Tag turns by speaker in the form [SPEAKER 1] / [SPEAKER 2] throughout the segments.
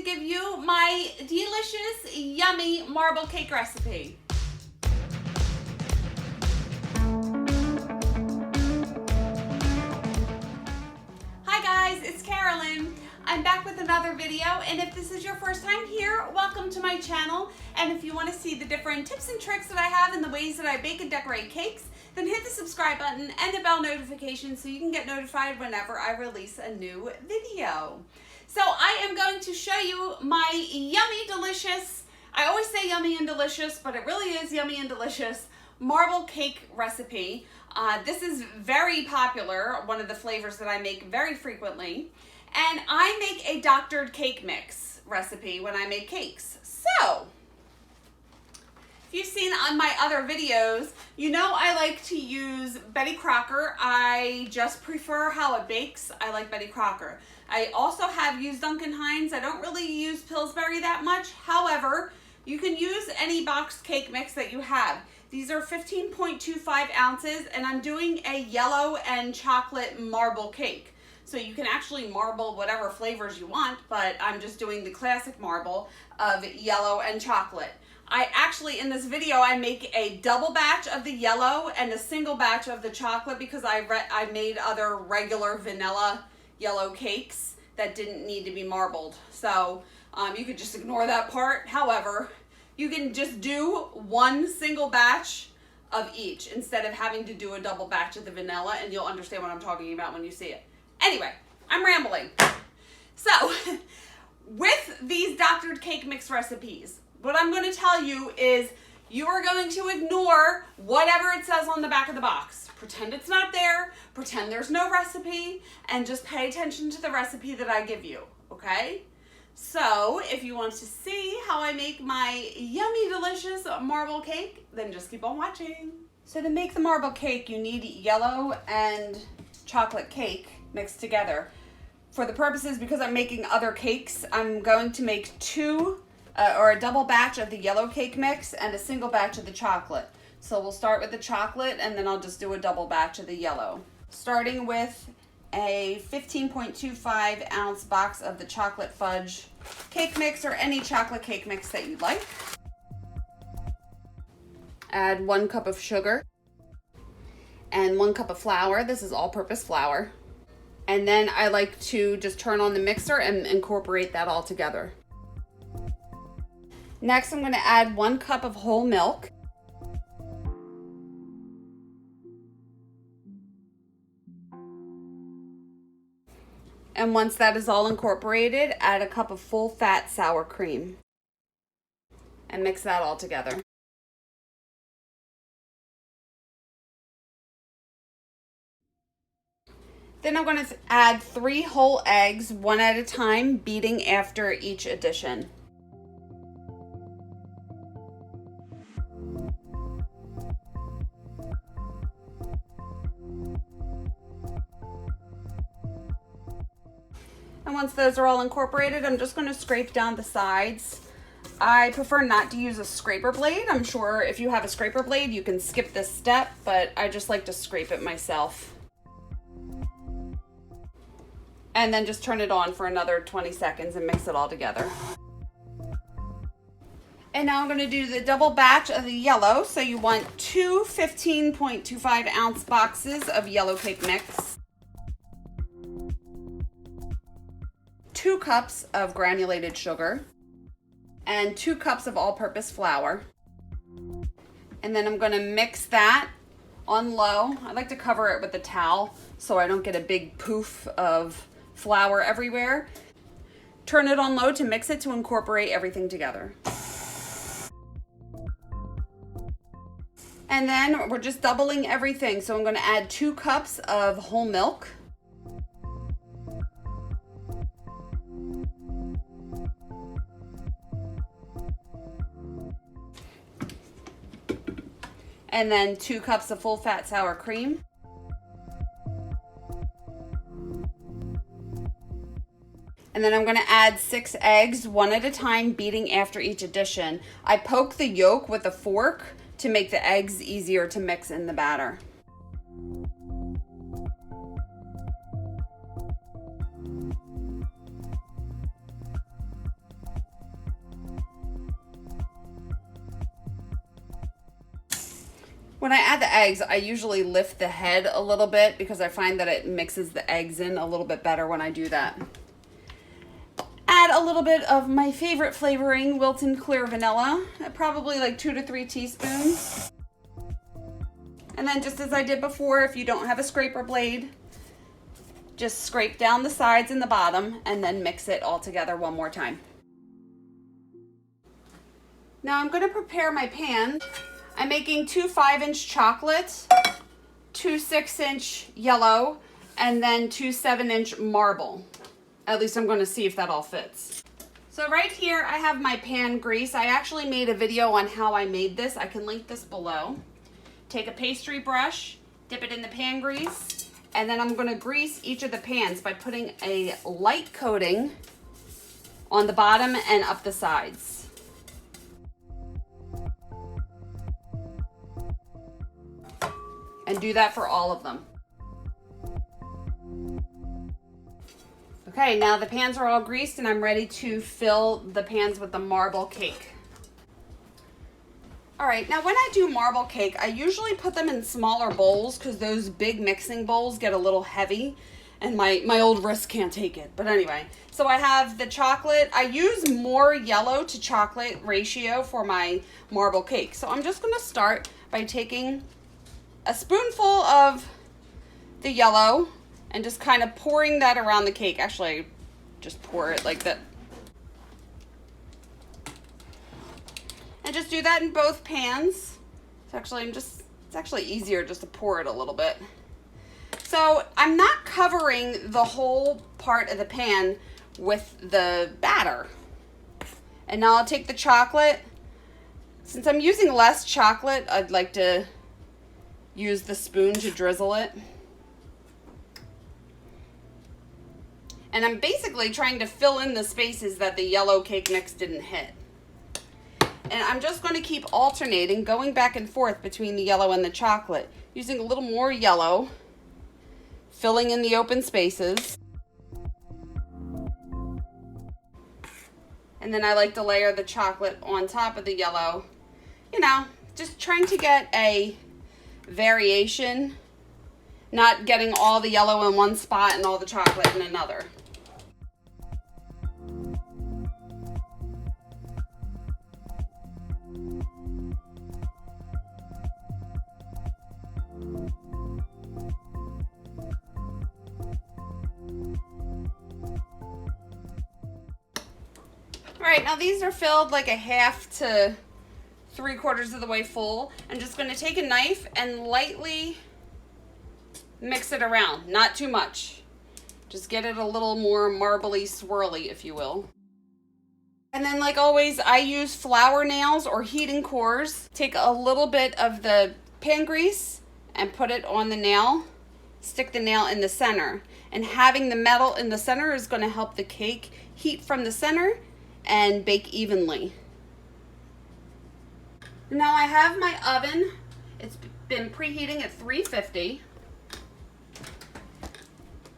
[SPEAKER 1] give you my delicious, yummy marble cake recipe. Hi guys, it's Karolyn. I'm back with another video, and if this is your first time here, welcome to my channel. And if you want to see the different tips and tricks that I have and the ways that I bake and decorate cakes, then hit the subscribe button and the bell notification so you can get notified whenever I release a new video. So I am going to show you my yummy, delicious, I always say yummy and delicious, but it really is yummy and delicious marble cake recipe. This is very popular, one of the flavors that I make very frequently. And I make a doctored cake mix recipe when I make cakes. So, if you've seen on my other videos, you know I like to use Betty Crocker. I just prefer how it bakes. I like Betty Crocker. I also have used Duncan Hines. I don't really use Pillsbury that much. However, you can use any boxed cake mix that you have. These are 15.25 ounces, and I'm doing a yellow and chocolate marble cake. So you can actually marble whatever flavors you want, but I'm just doing the classic marble of yellow and chocolate. I actually, in this video, I make a double batch of the yellow and a single batch of the chocolate because I made other regular vanilla yellow cakes that didn't need to be marbled. So you could just ignore that part. However, you can just do one single batch of each instead of having to do a double batch of the vanilla, and you'll understand what I'm talking about when you see it. Anyway, I'm rambling. So, with these doctored cake mix recipes, what I'm going to tell you is you are going to ignore whatever it says on the back of the box. Pretend it's not there, pretend there's no recipe, and just pay attention to the recipe that I give you, okay? So, if you want to see how I make my yummy, delicious marble cake, then just keep on watching. So to make the marble cake, you need yellow and chocolate cake mixed together. For the purposes, because I'm making other cakes, I'm going to make a double batch of the yellow cake mix and a single batch of the chocolate. So we'll start with the chocolate, and then I'll just do a double batch of the yellow. Starting with a 15.25 ounce box of the chocolate fudge cake mix, or any chocolate cake mix that you like. Add 1 cup of sugar and 1 cup of flour. This is all-purpose flour. And then I like to just turn on the mixer and incorporate that all together. Next, I'm going to add 1 cup of whole milk. And once that is all incorporated, add a cup of full-fat sour cream. And mix that all together. Then I'm going to add 3 whole eggs, one at a time, beating after each addition. And once those are all incorporated, I'm just going to scrape down the sides. I prefer not to use a scraper blade. I'm sure if you have a scraper blade, you can skip this step, but I just like to scrape it myself. And then just turn it on for another 20 seconds and mix it all together. And now I'm going to do the double batch of the yellow. So you want 2 15.25 ounce boxes of yellow cake mix, 2 cups of granulated sugar, and 2 cups of all-purpose flour. And then I'm going to mix that on low. I like to cover it with a towel so I don't get a big poof of flour everywhere. Turn it on low to mix it to incorporate everything together. And then we're just doubling everything. So I'm going to add 2 cups of whole milk. And then 2 cups of full-fat sour cream. And then I'm going to add 6 eggs, one at a time, beating after each addition. I poke the yolk with a fork to make the eggs easier to mix in the batter. When I add the eggs, I usually lift the head a little bit because I find that it mixes the eggs in a little bit better when I do that. Add a little bit of my favorite flavoring, Wilton Clear Vanilla, probably like 2 to 3 teaspoons. And then just as I did before, if you don't have a scraper blade, just scrape down the sides and the bottom and then mix it all together one more time. Now I'm going to prepare my pan. I'm making 2 5-inch chocolate, 2 6-inch yellow, and then 2 7-inch marble. At least I'm going to see if that all fits. So right here I have my pan grease. I actually made a video on how I made this. I can link this below. Take a pastry brush, dip it in the pan grease, and then I'm going to grease each of the pans by putting a light coating on the bottom and up the sides. And do that for all of them. Okay, now the pans are all greased and I'm ready to fill the pans with the marble cake. All right, now when I do marble cake, I usually put them in smaller bowls because those big mixing bowls get a little heavy and my old wrist can't take it. But anyway, so I have the chocolate. I use more yellow to chocolate ratio for my marble cake. So I'm just gonna start by taking a spoonful of the yellow and just kind of pouring that around the cake. Actually, just pour it like that. And just do that in both pans. It's actually easier just to pour it a little bit. So I'm not covering the whole part of the pan with the batter. And now I'll take the chocolate. Since I'm using less chocolate, I'd like to use the spoon to drizzle it. And I'm basically trying to fill in the spaces that the yellow cake mix didn't hit. And I'm just going to keep alternating, going back and forth between the yellow and the chocolate, using a little more yellow, filling in the open spaces. And then I like to layer the chocolate on top of the yellow. You know, just trying to get a variation, not getting all the yellow in one spot and all the chocolate in another. All right, now these are filled like a half to 3/4 of the way full. I'm just going to take a knife and lightly mix it around, not too much. Just get it a little more marbly, swirly, if you will. And then like always, I use flour nails or heating cores. Take a little bit of the pan grease and put it on the nail. Stick the nail in the center. And having the metal in the center is going to help the cake heat from the center and bake evenly. Now I have my oven. It's been preheating at 350.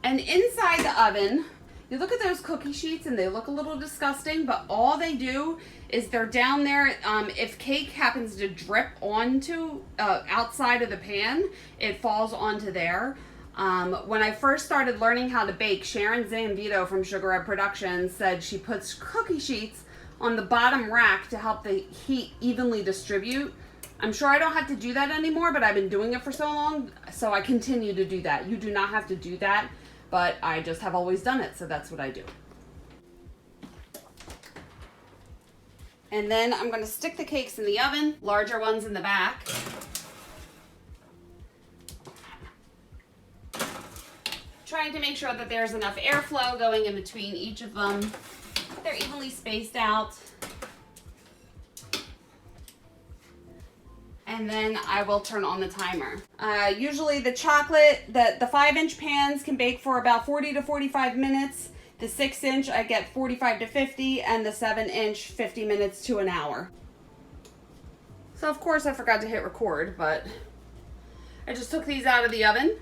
[SPEAKER 1] And inside the oven, you look at those cookie sheets and they look a little disgusting, but all they do is they're down there. If cake happens to drip onto outside of the pan, it falls onto there. When I first started learning how to bake, Sharon Zanvito from Sugar Red Productions said she puts cookie sheets on the bottom rack to help the heat evenly distribute. I'm sure I don't have to do that anymore, but I've been doing it for so long, so I continue to do that. You do not have to do that, but I just have always done it, so that's what I do. And then I'm going to stick the cakes in the oven, larger ones in the back. Trying to make sure that there's enough airflow going in between each of them. They're evenly spaced out. And then I will turn on the timer. Usually the chocolate, the 5-inch pans can bake for about 40 to 45 minutes. The 6-inch I get 45 to 50, and the 7-inch 50 minutes to an hour. So of course I forgot to hit record, but I just took these out of the oven.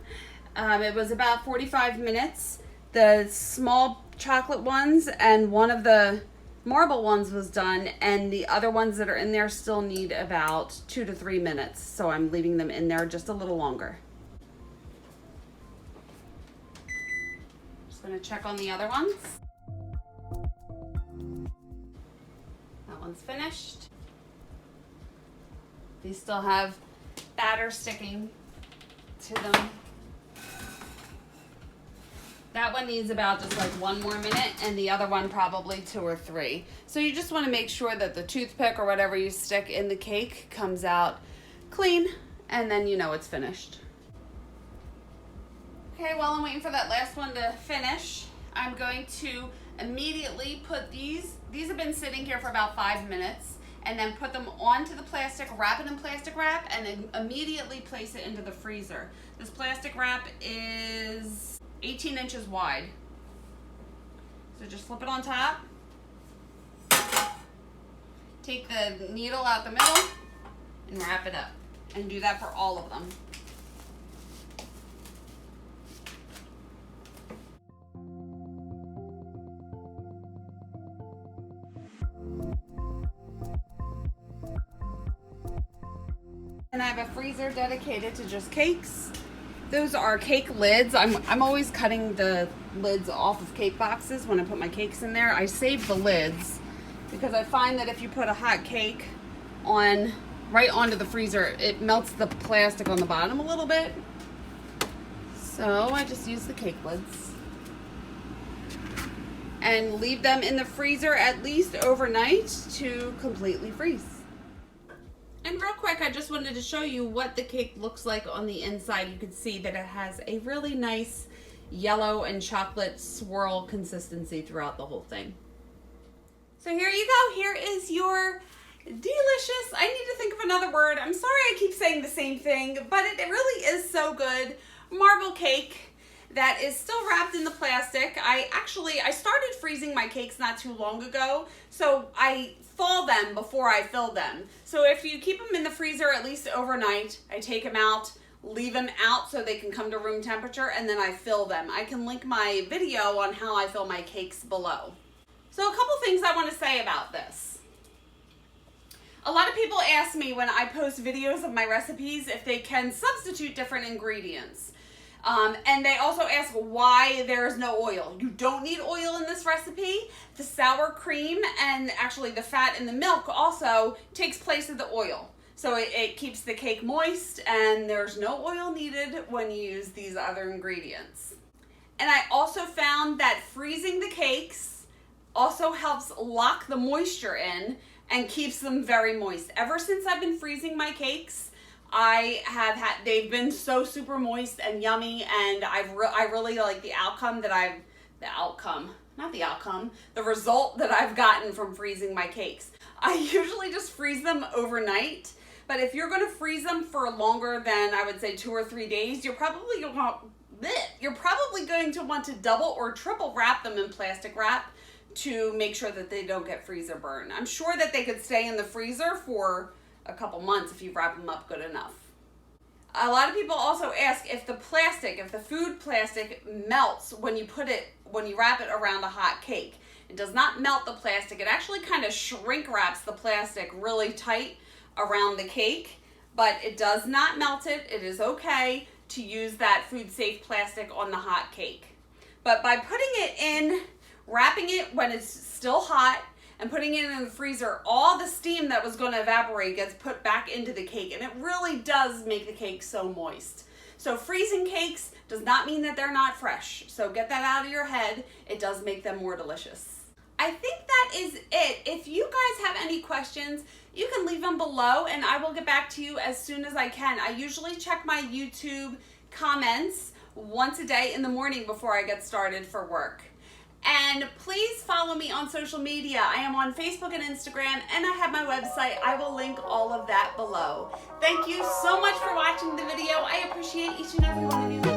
[SPEAKER 1] It was about 45 minutes. The small chocolate ones and one of the marble ones was done, and the other ones that are in there still need about 2 to 3 minutes. So I'm leaving them in there just a little longer. Just gonna check on the other ones. That one's finished. These still have batter sticking to them. That one needs about just like 1 more minute, and the other one probably 2 or 3. So you just want to make sure that the toothpick or whatever you stick in the cake comes out clean, and then you know it's finished. Okay, while I'm waiting for that last one to finish, I'm going to immediately put these have been sitting here for about 5 minutes, and then put them onto the plastic, wrap it in plastic wrap, and then immediately place it into the freezer. This plastic wrap is 18 inches wide. So just flip it on top. Take the needle out the middle and wrap it up. And do that for all of them. And I have a freezer dedicated to just cakes. Those are cake lids. I'm always cutting the lids off of cake boxes when I put my cakes in there. I save the lids because I find that if you put a hot cake on right onto the freezer, it melts the plastic on the bottom a little bit. So I just use the cake lids and leave them in the freezer at least overnight to completely freeze. And real quick, I just wanted to show you what the cake looks like on the inside. You can see that it has a really nice yellow and chocolate swirl consistency throughout the whole thing. So here you go. Here is your delicious, I need to think of another word. I'm sorry I keep saying the same thing, but it really is so good. Marble cake that is still wrapped in the plastic. I started freezing my cakes not too long ago, so I thaw them before I fill them. So if you keep them in the freezer at least overnight, I take them out, leave them out so they can come to room temperature, and then I fill them. I can link my video on how I fill my cakes below. So a couple things I want to say about this. A lot of people ask me when I post videos of my recipes if they can substitute different ingredients. And they also ask why there is no oil. You don't need oil in this recipe. The sour cream and actually the fat in the milk also takes place of the oil. So it keeps the cake moist, and there's no oil needed when you use these other ingredients. And I also found that freezing the cakes also helps lock the moisture in and keeps them very moist. Ever since I've been freezing my cakes, they've been so super moist and yummy, and I really like the result that I've gotten from freezing my cakes. I usually just freeze them overnight, but if you're gonna freeze them for longer than, I would say, 2 or 3 days, you're probably going to want to double or triple wrap them in plastic wrap to make sure that they don't get freezer burn. I'm sure that they could stay in the freezer for a couple months if you wrap them up good enough. A lot of people also ask if the food plastic melts when you wrap it around a hot cake. It does not melt the plastic. It actually kind of shrink wraps the plastic really tight around the cake, but it does not melt it. It is okay to use that food safe plastic on the hot cake. But by wrapping it when it's still hot and putting it in the freezer, all the steam that was going to evaporate gets put back into the cake, and it really does make the cake so moist. So freezing cakes does not mean that they're not fresh. So get that out of your head. It does make them more delicious. I think that is it. If you guys have any questions, you can leave them below and I will get back to you as soon as I can. I usually check my YouTube comments once a day in the morning before I get started for work. And please follow me on social media. I am on Facebook and Instagram, and I have my website. I will link all of that below. Thank you so much for watching the video. I appreciate each and every one of you.